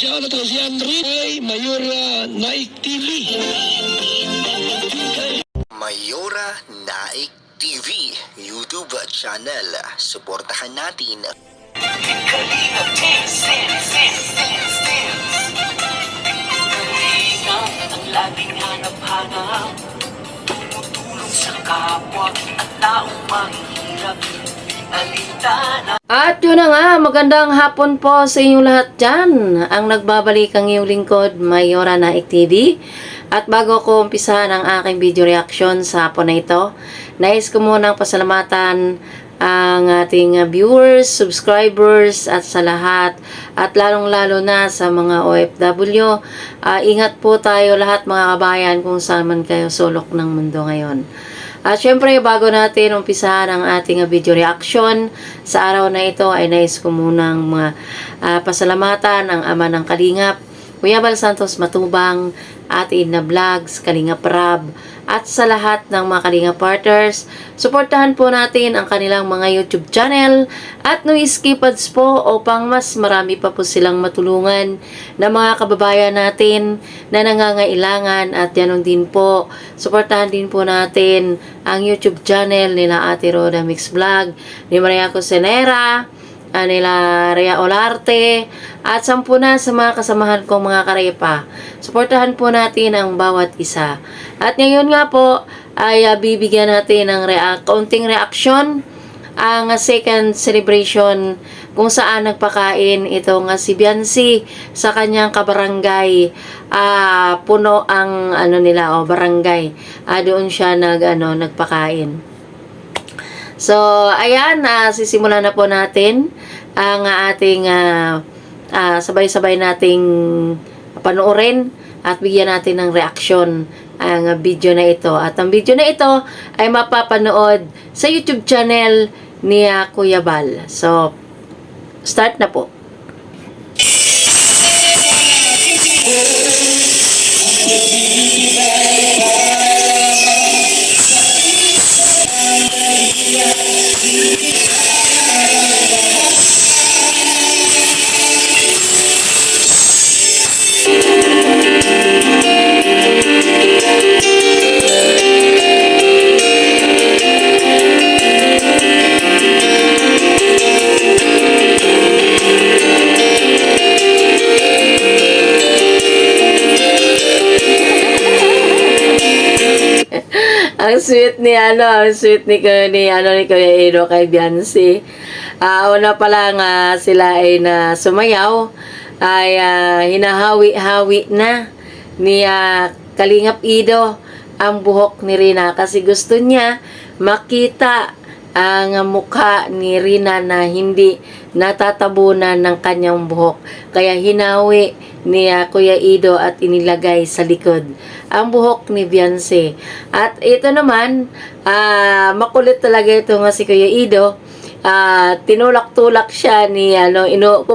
Siya na to si Andre Mayora Naik TV. Mayora Naik TV YouTube channel. Suportahan natin. Kalingap ang laging hanap-hanap, tumutulong sa kapwa at taong mahihirap. At yun na nga, magandang hapon po sa inyong lahat dyan. Ang nagbabalik ang iyong lingkod, Mayora Naik TV. At bago ko umpisa ng aking video reaction sa hapon na ito, nais ko munang pasalamatan ang ating viewers, subscribers at sa lahat. At lalong-lalo na sa mga OFW. Ingat po tayo lahat mga kabayan kung saan man kayo sulok ng mundo ngayon. At syempre, bago natin umpisahan ang ating video reaction sa araw na ito, ay nais ko munang pasalamatan ang ama ng Kalingap, Kuya Bal Santos Matubang, Ate Edna Vlogs, Kalingap Rab, at sa lahat ng mga Kalingap partners. Suportahan po natin ang kanilang mga YouTube channel at no skip ads po upang mas marami pa po silang matulungan na mga kababayan natin na nangangailangan. At yanon din po, suportahan din po natin ang YouTube channel nila Ate Roda Mix Vlog, ni Maria Cosenera, nila Rhea Olarte, at sampu na sa mga kasamahan kong mga karepa. Suportahan po natin ang bawat isa. At ngayon nga po ay bibigyan natin ng kaunting reaction ang second celebration kung saan nagpakain itong si Biancy sa kanyang kabarangay. Puno ang barangay. Doon siya nagpakain. So, ayan, sisimulan na po natin ang ating sabay-sabay nating panoorin at bigyan natin ng reaction ang video na ito. At ang video na ito ay mapapanood sa YouTube channel ni Kuya Bal. So, start na po. Ang sweet ni Kuya Edo kay Biancy. Una pa lang sila ay sumayaw, ay hinahawi-hawi na ni Kalingap Edo ang buhok ni Rina kasi gusto niya makita ang mukha ni Rina na hindi natatabunan ng kanyang buhok. Kaya hinawi ni Kuya Edo at inilagay sa likod ang buhok ni Biancy. At ito naman, makulit talaga ito nga si Kuya Edo. Tinulak-tulak siya ni inuug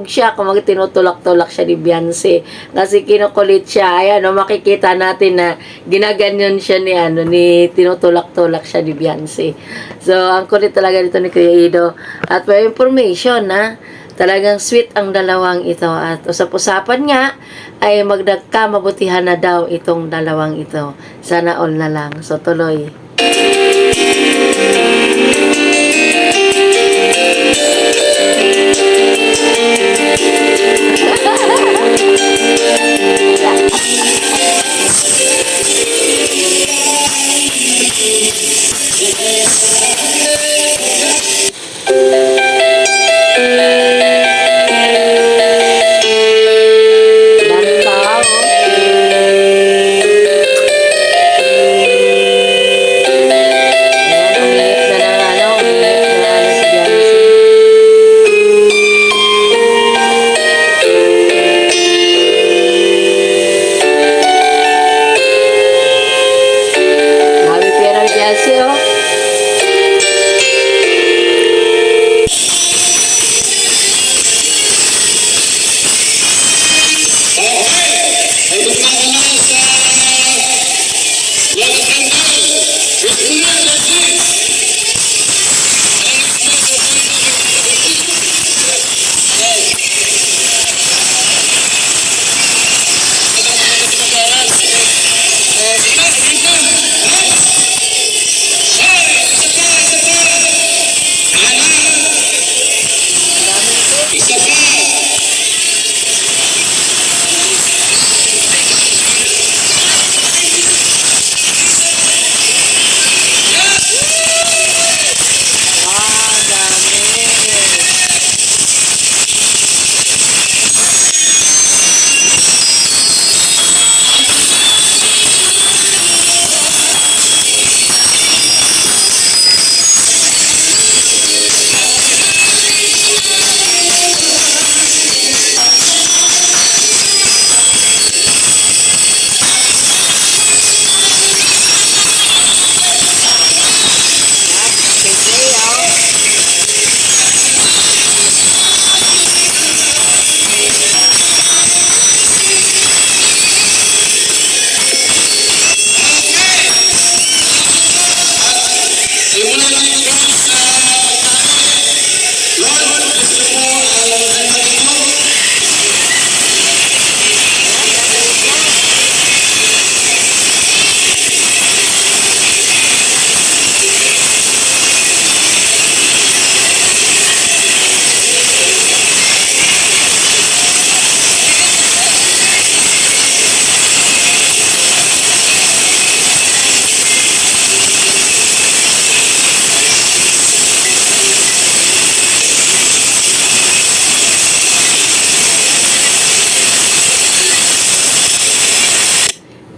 siya, kumbaga tinutulak-tulak siya ni Biancy kasi kinukulit siya. Ayan, makikita natin na ginaganyan siya ni tinutulak-tulak siya ni Biancy. So, ang kulit talaga dito ni Kuya Edo. At may information na talagang sweet ang dalawang ito. At usap-usapan nga ay magdagkamabutihan na daw itong dalawang ito. Sana all na lang. So, tuloy.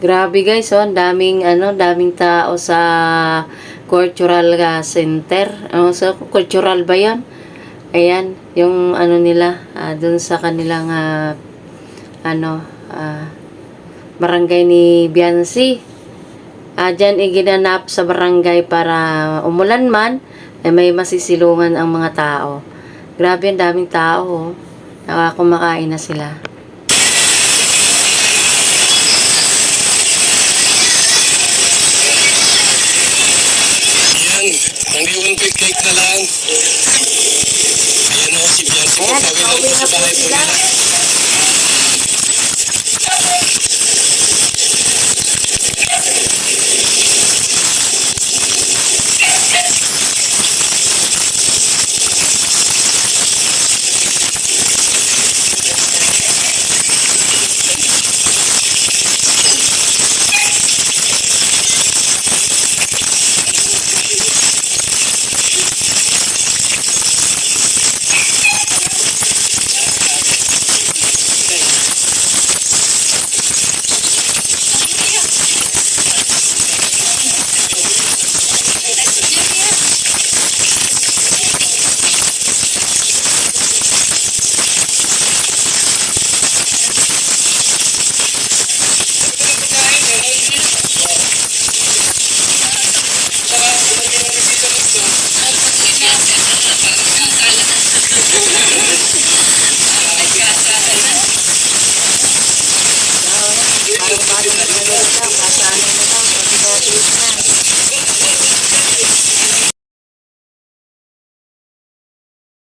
Grabe guys, oh, daming tao sa cultural center. Sa cultural ba 'yan? Ayan, yung nila, dun sa kanilang barangay ni Biancy. Diyan iginanap sa barangay para umulan man, may masisilungan ang mga tao. Grabe, ang daming tao, oh. Nakakumakain na sila. Yan, hanggang 1 quick cake na lang. Ayan o, si Biancy. Ayan, Pagpawin pauwi natin na sa po bahay po sila. nila.